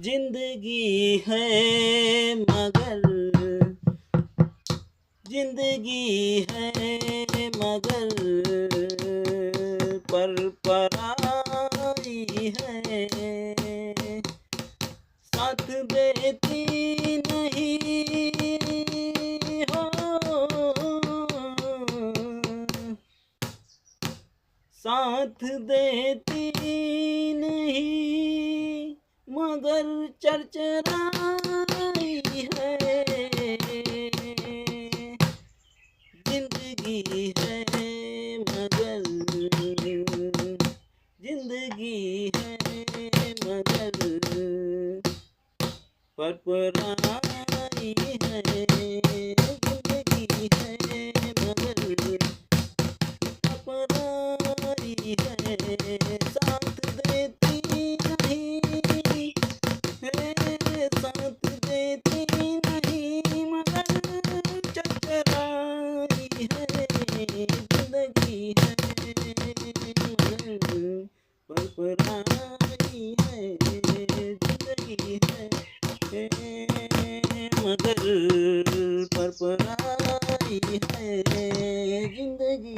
जिंदगी है मगर जिंदगी है मगर पर पराई है, साथ देती नहीं हो, साथ देती नहीं मगर चरचराई है। जिंदगी है मगर जिंदगी है मगर पर पराई है। जिंदगी है मगर पराई है, साथ देती नहीं है, साथ देती नहीं मगर चकराई है। जिंदगी है मगर पर पराई है। जिंदगी है मगर पर पराई है। जिंदगी